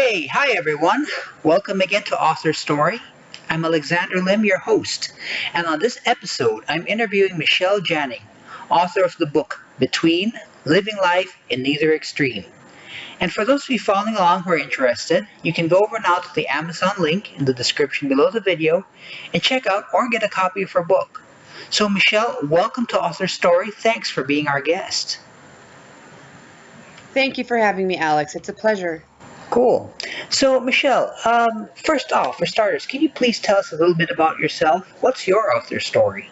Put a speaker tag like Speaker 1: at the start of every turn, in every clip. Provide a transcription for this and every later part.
Speaker 1: Hey, hi everyone. Welcome again to AuthorStory. I'm Alexander Lim, your host, and on this episode, I'm interviewing Michelle Janning, author of the book Between Living Life in Neither Extreme. And for those of you following along who are interested, you can go over now to the Amazon link in the description below the video and check out or get a copy of her book. So, Michelle, welcome to AuthorStory. Thanks for being our guest.
Speaker 2: Thank you for having me, Alex. It's a pleasure.
Speaker 1: Cool. So, Michelle, first off, for starters, can you please tell us a little bit about yourself? What's your author story?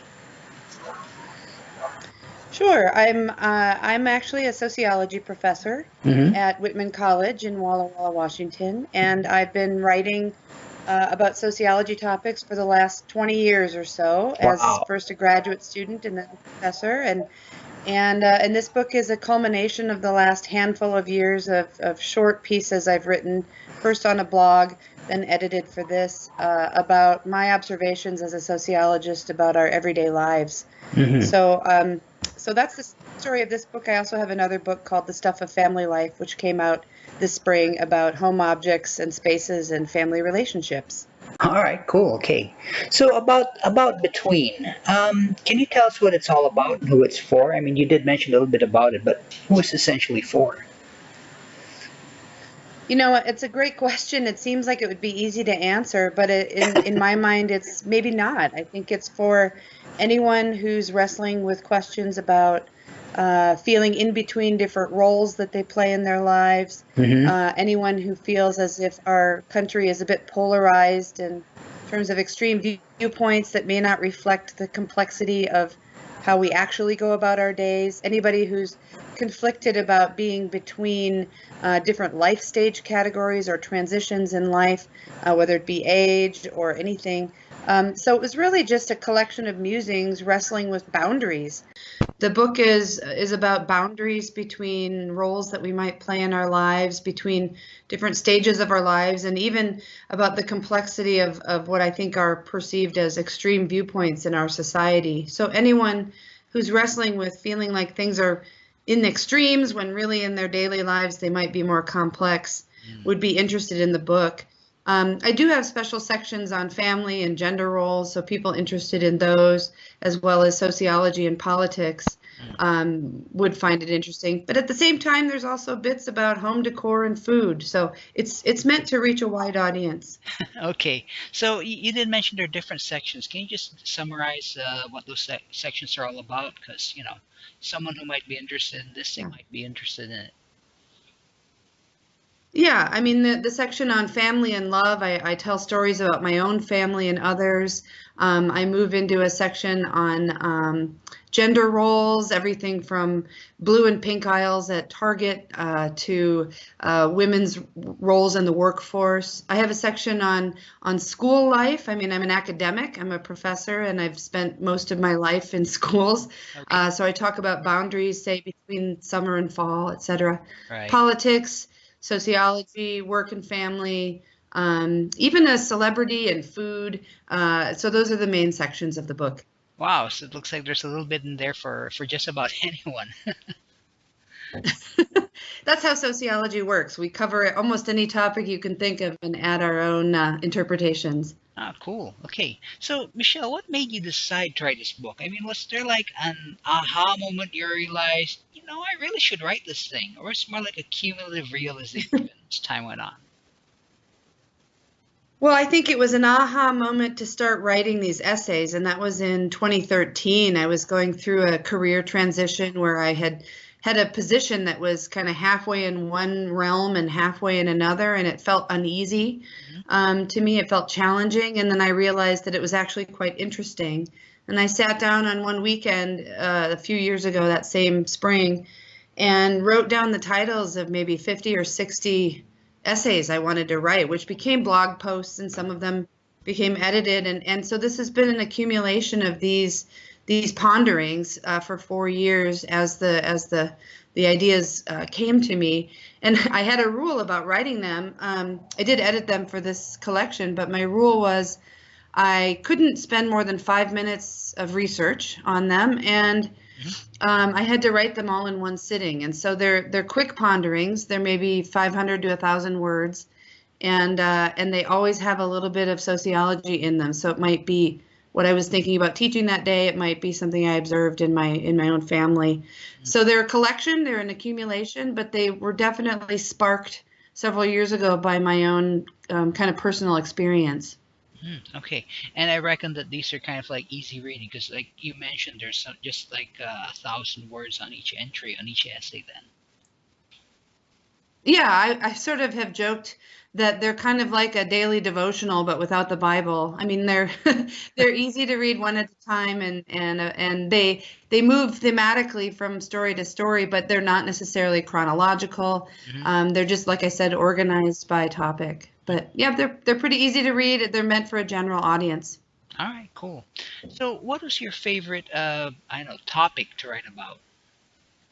Speaker 2: Sure. I'm actually a sociology professor
Speaker 1: Hmm.
Speaker 2: at Whitman College in Walla Walla, Washington, and I've been writing about sociology topics for the last 20 years or so, as
Speaker 1: Wow.
Speaker 2: first a graduate student and then a professor. And this book is a culmination of the last handful of years of short pieces I've written, first on a blog, then edited for this, about my observations as a sociologist about our everyday lives.
Speaker 1: Hmm.
Speaker 2: So, so that's the story of this book. I also have another book called The Stuff of Family Life, which came out this spring about home objects and spaces and family relationships.
Speaker 1: All right, cool. Okay. So about Between, can you tell us what it's all about and who it's for? I mean, you did mention a little bit about it, but who it's essentially for?
Speaker 2: You know, it's a great question. It seems like it would be easy to answer, but in my mind, it's maybe not. I think it's for anyone who's wrestling with questions about feeling in between different roles that they play in their lives.
Speaker 1: Hmm.
Speaker 2: Anyone who feels as if our country is a bit polarized in terms of extreme viewpoints that may not reflect the complexity of how we actually go about our days. Anybody who's conflicted about being between different life stage categories or transitions in life, whether it be age or anything. So it was really just a collection of musings wrestling with boundaries. The book is about boundaries between roles that we might play in our lives, between different stages of our lives, and even about the complexity of what I think are perceived as extreme viewpoints in our society. So anyone who's wrestling with feeling like things are in extremes when really in their daily lives they might be more complex would be interested in the book. I do have special sections on family and gender roles, so people interested in those, as well as sociology and politics, would find it interesting. But at the same time, there's also bits about home decor and food, so it's meant to reach a wide audience.
Speaker 3: Okay, so you did mention there are different sections. Can you just summarize what those sections are all about? Because, someone who might be interested in this, they
Speaker 2: Yeah.
Speaker 3: might be interested in it.
Speaker 2: Yeah, I mean, the section on family and love, I tell stories about my own family and others. I move into a section on gender roles, everything from blue and pink aisles at Target to women's roles in the workforce. I have a section on school life. I mean, I'm an academic, I'm a professor, and I've spent most of my life in schools.
Speaker 3: Okay,
Speaker 2: So I talk about boundaries, say, between summer and fall, etc.
Speaker 3: right.
Speaker 2: Politics, sociology, work and family, even a celebrity and food. So those are the main sections of the book.
Speaker 3: Wow, so it looks like there's a little bit in there for just about anyone.
Speaker 2: That's how sociology works. We cover almost any topic you can think of and add our own interpretations.
Speaker 3: Ah, cool. Okay, so Michelle, what made you decide to write this book? I mean, was there like an aha moment you realized, I really should write this thing, or it's more like a cumulative realization as time went on?
Speaker 2: Well, I think it was an aha moment to start writing these essays, and that was in 2013. I was going through a career transition where I had a position that was kind of halfway in one realm and halfway in another, and it felt uneasy to me. It felt challenging, and then I realized that it was actually quite interesting. And I sat down on one weekend a few years ago, that same spring, and wrote down the titles of maybe 50 or 60 essays I wanted to write, which became blog posts, and some of them became edited. And so this has been an accumulation of these ponderings for 4 years as the ideas came to me. And I had a rule about writing them. I did edit them for this collection, but my rule was I couldn't spend more than 5 minutes of research on them, and I had to write them all in one sitting. And so they're quick ponderings. They're maybe 500 to 1,000 words, and they always have a little bit of sociology in them. So it might be what I was thinking about teaching that day. It might be something I observed in my own family. So they're a collection, they're an accumulation, but they were definitely sparked several years ago by my own kind of personal experience.
Speaker 3: Okay, and I reckon that these are kind of like easy reading because, like you mentioned, there's just like 1,000 words on each entry, on each essay. Then.
Speaker 2: Yeah, I sort of have joked that they're kind of like a daily devotional, but without the Bible. I mean, they're they're easy to read one at a time, and they move thematically from story to story, but they're not necessarily chronological. They're just, like I said, organized by topic. But yeah, they're pretty easy to read. They're meant for a general audience.
Speaker 3: All right, cool. So, what was your favorite, I don't know, topic to write about?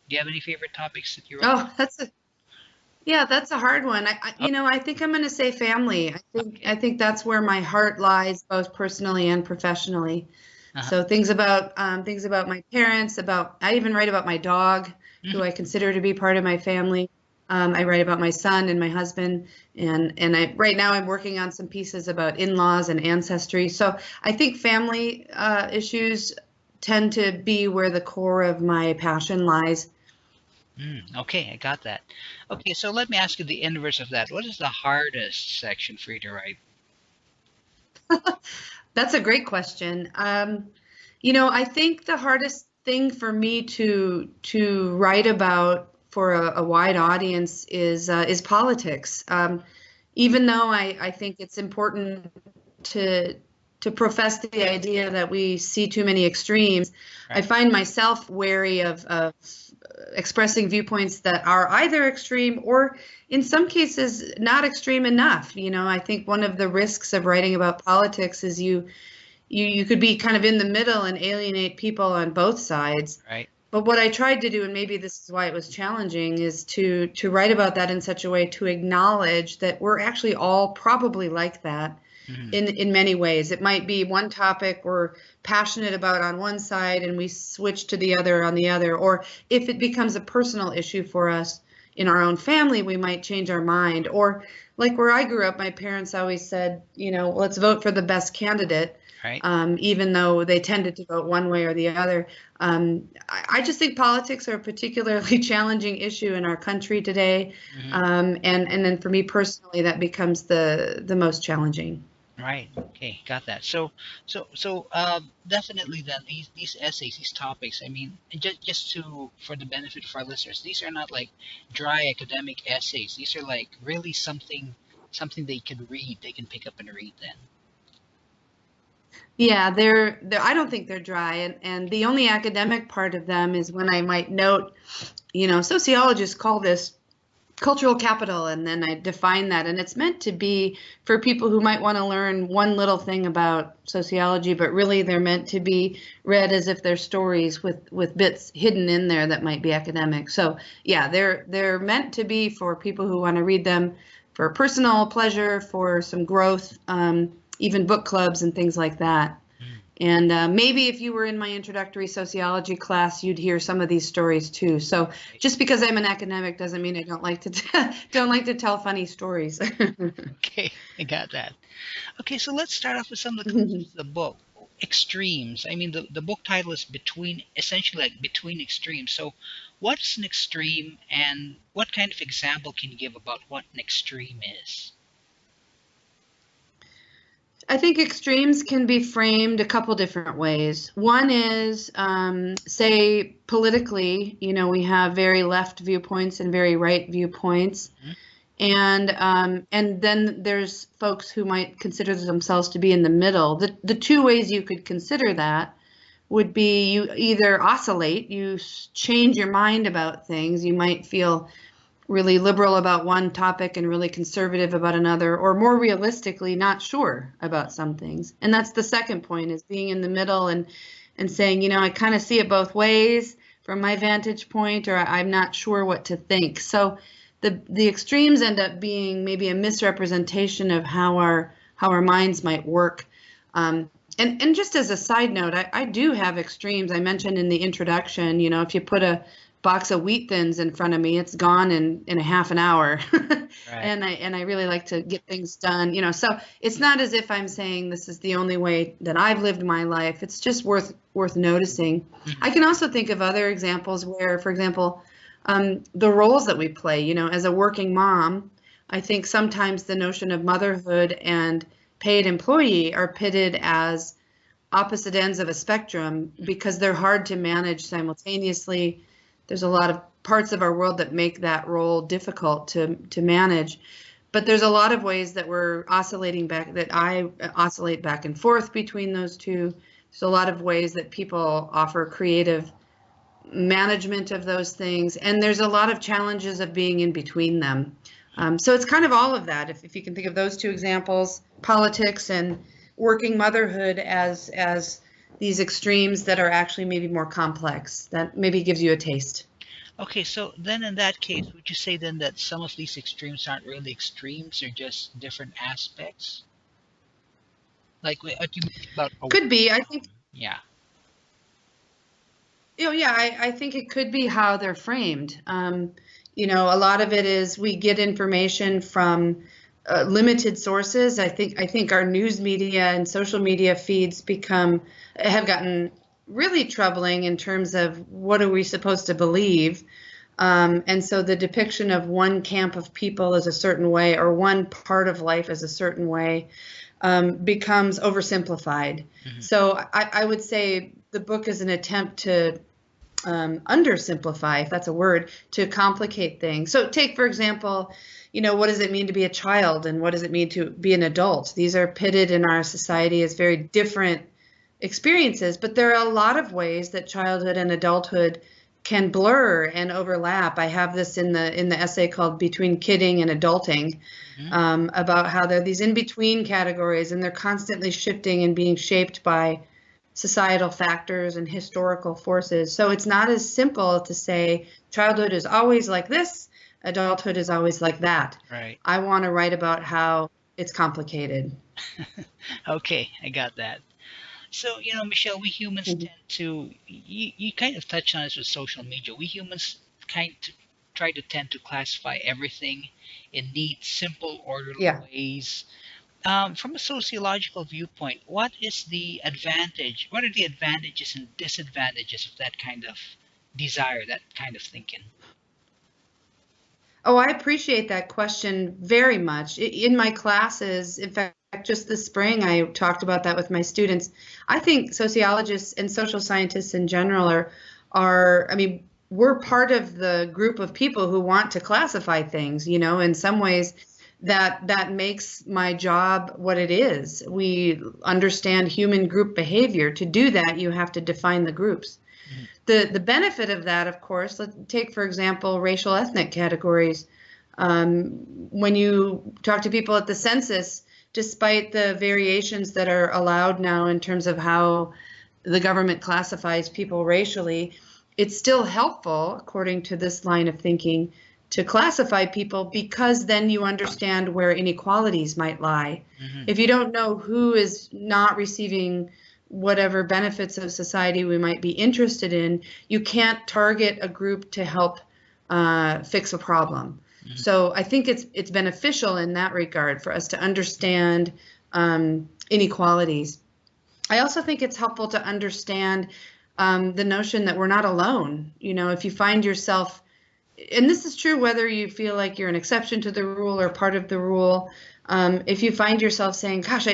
Speaker 3: Do you have any favorite topics that you write about?
Speaker 2: Oh, that's a hard one. I think I'm going to say family. I think that's where my heart lies, both personally and professionally.
Speaker 3: Uh-huh.
Speaker 2: So things about my parents, I even write about my dog, who I consider to be part of my family. I write about my son and my husband, and right now I'm working on some pieces about in-laws and ancestry. So I think family issues tend to be where the core of my passion lies.
Speaker 3: Okay, I got that. Okay, so let me ask you the inverse of that. What is the hardest section for you to write?
Speaker 2: That's a great question. I think the hardest thing for me to write about for a wide audience is politics. Even though I think it's important to profess the idea that we see too many extremes, I
Speaker 3: Right.
Speaker 2: find myself wary of expressing viewpoints that are either extreme or in some cases not extreme enough. I think one of the risks of writing about politics is you could be kind of in the middle and alienate people on both sides.
Speaker 3: Right.
Speaker 2: But what I tried to do, and maybe this is why it was challenging, is to write about that in such a way to acknowledge that we're actually all probably like that
Speaker 3: Mhm.
Speaker 2: in many ways. It might be one topic we're passionate about on one side and we switch to the other on the other. Or if it becomes a personal issue for us in our own family, we might change our mind. Or like where I grew up, my parents always said, let's vote for the best candidate,
Speaker 3: Right.
Speaker 2: even though they tended to vote one way or the other. I just think politics are a particularly challenging issue in our country today.
Speaker 3: Mhm.
Speaker 2: And then for me personally, that becomes the most challenging.
Speaker 3: Right. Okay, got that. So, definitely then these essays, these topics. I mean, just to for the benefit of our listeners, these are not like dry academic essays. These are like really something they can read. They can pick up and read. Then.
Speaker 2: Yeah, they're I don't think they're dry, and the only academic part of them is when I might note, sociologists call this cultural capital, and then I define that, and it's meant to be for people who might want to learn one little thing about sociology, but really they're meant to be read as if they're stories with bits hidden in there that might be academic. So yeah, they're meant to be for people who want to read them for personal pleasure, for some growth, even book clubs and things like that. And maybe if you were in my introductory sociology class, you'd hear some of these stories too. So just because I'm an academic doesn't mean I don't like to don't like to tell funny stories.
Speaker 3: Okay, I got that. Okay, so let's start off with some of the concepts of the book. Extremes. I mean, the book title is between, essentially like between extremes. So, what's an extreme, and what kind of example can you give about what an extreme is?
Speaker 2: I think extremes can be framed a couple different ways. One is, say, politically, we have very left viewpoints and very right viewpoints. And then there's folks who might consider themselves to be in the middle. The two ways you could consider that would be you either oscillate, you change your mind about things. You might feel really liberal about one topic and really conservative about another, or more realistically, not sure about some things. And that's the second point, is being in the middle and saying, I kind of see it both ways from my vantage point, or I'm not sure what to think. So the extremes end up being maybe a misrepresentation of how our minds might work. And just as a side note, I do have extremes. I mentioned in the introduction, if you put a box of wheat thins in front of me, it's gone in a half an hour.
Speaker 3: Right.
Speaker 2: And I really like to get things done, so it's not as if I'm saying this is the only way that I've lived my life. It's just worth noticing. I can also think of other examples where, for example, the roles that we play, as a working mom, I think sometimes the notion of motherhood and paid employee are pitted as opposite ends of a spectrum because they're hard to manage simultaneously. There's a lot of parts of our world that make that role difficult to manage. But there's a lot of ways that I oscillate back and forth between those two. There's a lot of ways that people offer creative management of those things. And there's a lot of challenges of being in between them. So it's kind of all of that. If you can think of those two examples, politics and working motherhood as these extremes that are actually maybe more complex, that maybe gives you a taste.
Speaker 3: Okay, so then in that case, would you say then that some of these extremes aren't really extremes, they're just different aspects? Like what you mean about
Speaker 2: Could be. I think,
Speaker 3: yeah.
Speaker 2: yeah, I think it could be how they're framed. A lot of it is we get information from limited sources. I think our news media and social media feeds have gotten really troubling in terms of what are we supposed to believe. And so the depiction of one camp of people as a certain way or one part of life as a certain way becomes oversimplified. So I would say the book is an attempt to undersimplify, if that's a word, to complicate things. So take, for example, what does it mean to be a child and what does it mean to be an adult? These are pitted in our society as very different experiences, but there are a lot of ways that childhood and adulthood can blur and overlap. I have this in the essay called Between Kidding and Adulting, about how there are these in-between categories and they're constantly shifting and being shaped by societal factors and historical forces. So it's not as simple to say childhood is always like this, adulthood is always like that.
Speaker 3: Right.
Speaker 2: I want to write about how it's complicated.
Speaker 3: Okay, I got that. So, Michelle, we humans tend to, you kind of touched on this with social media. We humans tend to classify everything in neat, simple, orderly ways. From a sociological viewpoint, what are the advantages and disadvantages of that kind of desire, that kind of thinking?
Speaker 2: Oh, I appreciate that question very much. In my classes, in fact, just this spring, I talked about that with my students. I think sociologists and social scientists in general we're part of the group of people who want to classify things, in some ways that makes my job what it is. We understand human group behavior. To do that, you have to define the groups. The benefit of that, of course, let's take, for example, racial ethnic categories. When you talk to people at the census, despite the variations that are allowed now in terms of how the government classifies people racially, it's still helpful, according to this line of thinking, to classify people because then you understand where inequalities might lie. If you don't know who is not receiving whatever benefits of society we might be interested in, you can't target a group to help fix a problem. So I think it's beneficial in that regard for us to understand inequalities. I also think it's helpful to understand the notion that we're not alone. If you find yourself, and this is true whether you feel like you're an exception to the rule or part of the rule, if you find yourself saying, gosh,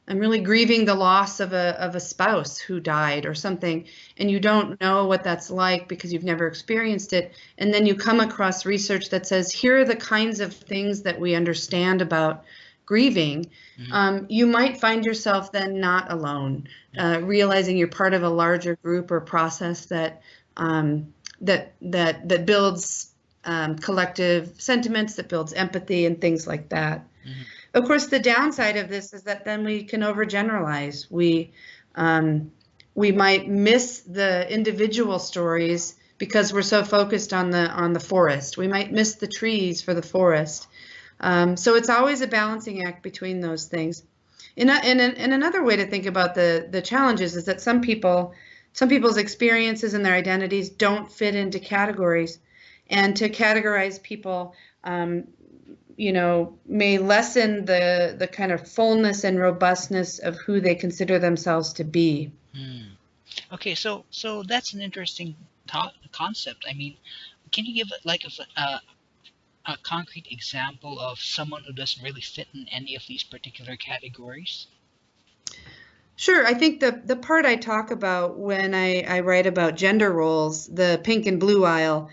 Speaker 2: I'm really grieving the loss of a spouse who died or something, and you don't know what that's like because you've never experienced it, and then you come across research that says, here are the kinds of things that we understand about grieving, you might find yourself then not alone, realizing you're part of a larger group or process that builds collective sentiments, that builds empathy and things like that. Of course, the downside of this is that then we can overgeneralize. We might miss the individual stories because we're so focused on the forest. We might miss the trees for the forest. So it's always a balancing act between those things. And another way to think about the challenges is that some people some people's experiences and their identities don't fit into categories. And to categorize people, may lessen the kind of fullness and robustness of who they consider themselves to be.
Speaker 3: Okay, so that's an interesting concept. I mean, can you give like a concrete example of someone who doesn't really fit in any of these particular categories?
Speaker 2: Sure. I think the part I talk about when I write about gender roles, the pink and blue aisle,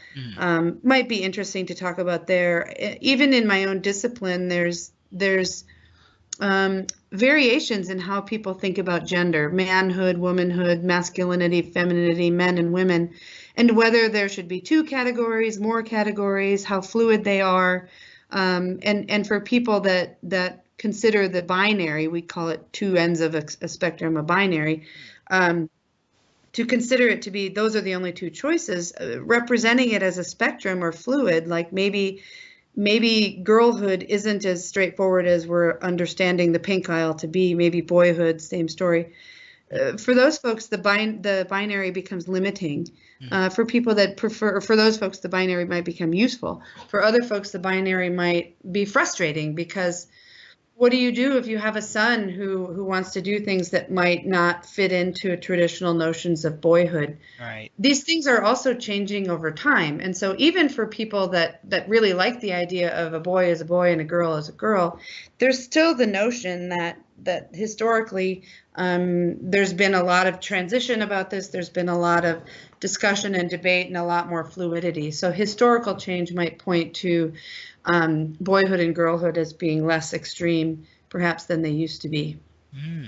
Speaker 2: might be interesting to talk about there. Even in my own discipline, there's variations in how people think about gender, manhood, womanhood, masculinity, femininity, men and women, and whether there should be two categories, more categories, how fluid they are, and for people that consider the binary, we call it two ends of a spectrum, a binary, to consider it to be those are the only two choices, representing it as a spectrum or fluid, like maybe girlhood isn't as straightforward as we're understanding the pink aisle to be, maybe boyhood, same story. For those folks, the binary becomes limiting. For people that prefer, for those folks, the binary might become useful. For other folks, the binary might be frustrating, because what do you do if you have a son who wants to do things that might not fit into traditional notions of boyhood?
Speaker 3: Right.
Speaker 2: These things are also changing over time. And so even for people that really like the idea of a boy as a boy and a girl as a girl, there's still the notion that historically there's been a lot of transition about this. There's been a lot of discussion and debate and a lot more fluidity. So historical change might point to boyhood and girlhood as being less extreme, perhaps, than they used to be.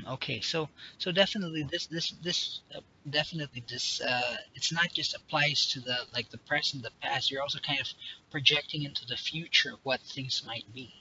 Speaker 3: Okay, so definitely this it's not just applies to the present, the past. You're also kind of projecting into the future what things might be.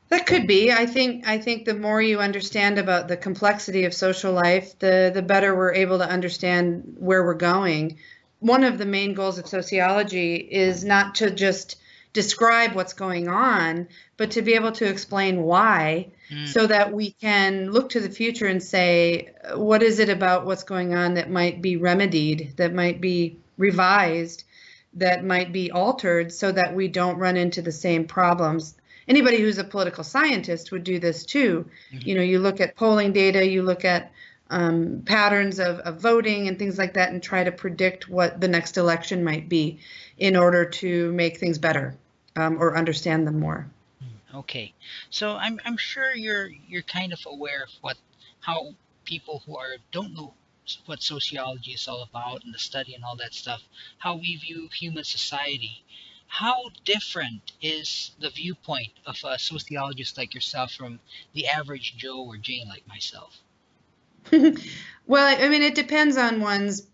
Speaker 2: That could be. I think the more you understand about the complexity of social life, the better we're able to understand where we're going. One of the main goals of sociology is not to just describe what's going on, but to be able to explain why, so that we can look to the future and say, what is it about what's going on that might be remedied, that might be revised, that might be altered, so that we don't run into the same problems. Anybody who's a political scientist would do this too. You look at polling data, you look at patterns of voting and things like that, and try to predict what the next election might be in order to make things better, or understand them more.
Speaker 3: Okay, so I'm sure you're kind of aware of how people who don't know what sociology is all about and the study and all that stuff, how we view human society. How different is the viewpoint of a sociologist like yourself from the average Joe or Jane like myself?
Speaker 2: Well, I mean, it depends on one's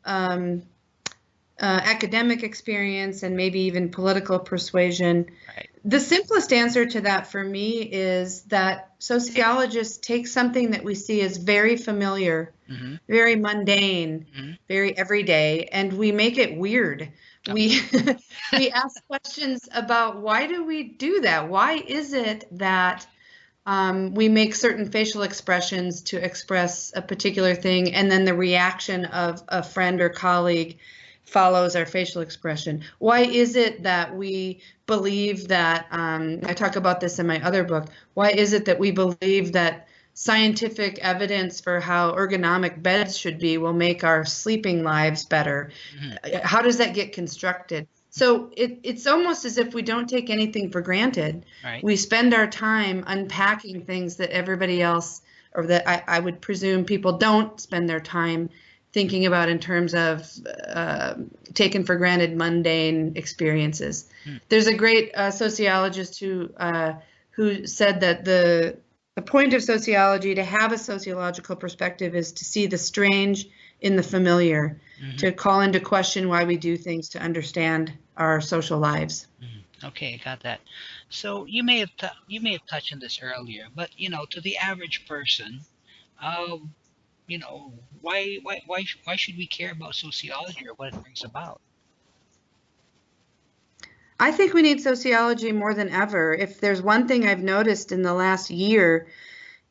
Speaker 2: academic experience and maybe even political persuasion.
Speaker 3: Right.
Speaker 2: The simplest answer to that for me is that sociologists take something that we see as very familiar, very mundane, very everyday, and we make it weird. We ask questions about, why do we do that? Why is it that we make certain facial expressions to express a particular thing, and then the reaction of a friend or colleague follows our facial expression? Why is it that we believe that, I talk about this in my other book, why is it that we believe that scientific evidence for how ergonomic beds should be will make our sleeping lives better? How does that get constructed? So it's almost as if we don't take anything for granted.
Speaker 3: Right.
Speaker 2: We spend our time unpacking things that everybody else, or that I would presume people don't spend their time thinking about in terms of taken for granted mundane experiences. There's a great sociologist who said that the point of sociology, to have a sociological perspective, is to see the strange in the familiar, to call into question why we do things, to understand our social lives.
Speaker 3: Okay, got that. So you may have touched on this earlier, but to the average person, why should we care about sociology or what it brings about?
Speaker 2: I think we need sociology more than ever. If there's one thing I've noticed in the last year,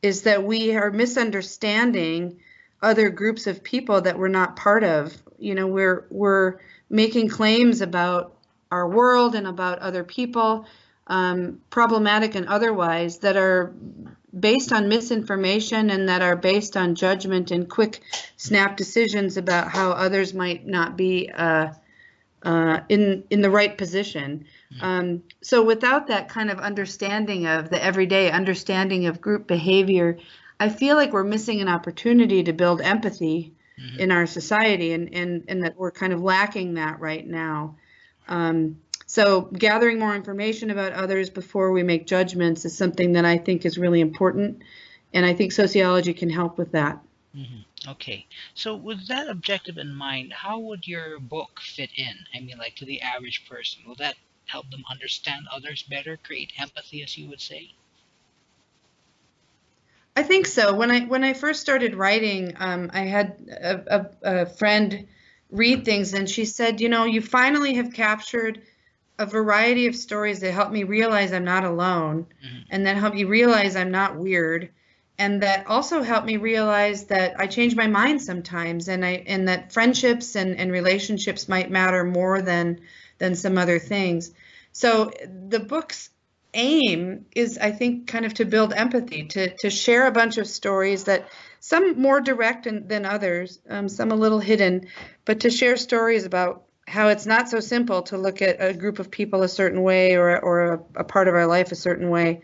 Speaker 2: is that we are misunderstanding other groups of people that we're not part of. We're making claims about our world and about other people, problematic and otherwise, that are based on misinformation and that are based on judgment and quick snap decisions about how others might not be in the right position. So without that kind of understanding of the everyday understanding of group behavior, I feel like we're missing an opportunity to build empathy in our society, and that we're kind of lacking that right now. So gathering more information about others before we make judgments is something that I think is really important, and I think sociology can help with that.
Speaker 3: Okay, so with that objective in mind, how would your book fit in? I mean, like to the average person, will that help them understand others better, create empathy, as you would say?
Speaker 2: I think so. When I first started writing, I had a friend read things, and she said, you finally have captured a variety of stories that help me realize I'm not alone, and that help me realize I'm not weird, and that also help me realize that I change my mind sometimes, and that friendships and relationships might matter more than some other things. So the book's aim is, I think, kind of to build empathy, to share a bunch of stories, that some more direct than others, some a little hidden, but to share stories about how it's not so simple to look at a group of people a certain way, or a part of our life a certain way.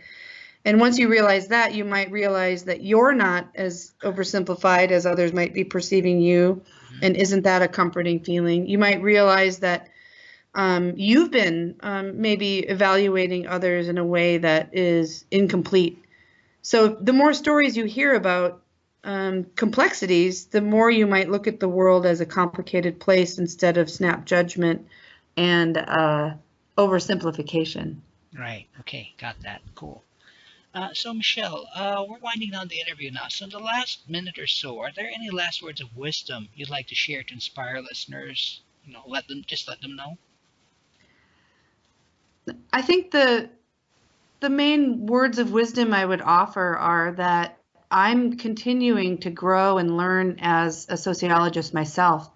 Speaker 2: And once you realize that, you might realize that you're not as oversimplified as others might be perceiving you. And isn't that a comforting feeling? You might realize that you've been maybe evaluating others in a way that is incomplete. So the more stories you hear about complexities, the more you might look at the world as a complicated place instead of snap judgment and oversimplification.
Speaker 3: Right. Okay. Got that. Cool. So Michelle, we're winding down the interview now. So in the last minute or so, are there any last words of wisdom you'd like to share to inspire listeners? Let them know.
Speaker 2: I think the main words of wisdom I would offer are that I'm continuing to grow and learn as a sociologist myself.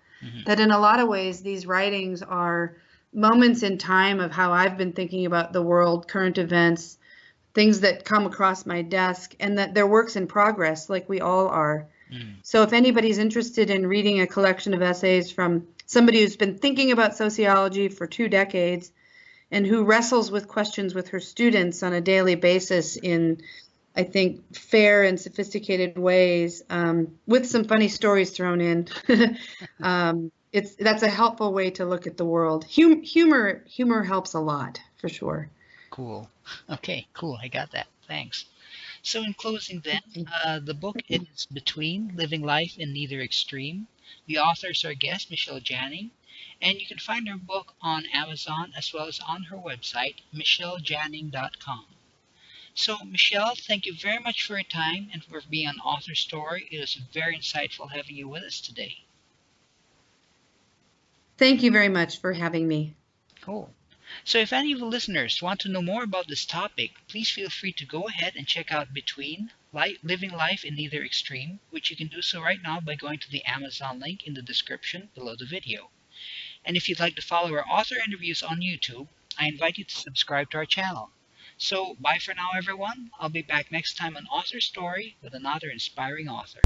Speaker 2: That in a lot of ways, these writings are moments in time of how I've been thinking about the world, current events, things that come across my desk, and that they're works in progress, like we all are. So if anybody's interested in reading a collection of essays from somebody who's been thinking about sociology for 2 decades, and who wrestles with questions with her students on a daily basis in, I think, fair and sophisticated ways, with some funny stories thrown in. That's a helpful way to look at the world. Humor helps a lot, for sure.
Speaker 3: Cool. Okay. Cool. I got that. Thanks. So in closing, then, the book is Between Living Life in Neither Extreme. The authors are guest Michelle Janning, and you can find her book on Amazon as well as on her website, michellejanning.com. So, Michelle, thank you very much for your time and for being on Author Story. It was very insightful having you with us today.
Speaker 2: Thank you very much for having me.
Speaker 3: Cool. So, if any of the listeners want to know more about this topic, please feel free to go ahead and check out Living Life in Neither Extreme, which you can do so right now by going to the Amazon link in the description below the video. And if you'd like to follow our author interviews on YouTube, I invite you to subscribe to our channel. So, bye for now, everyone. I'll be back next time on Author Story with another inspiring author.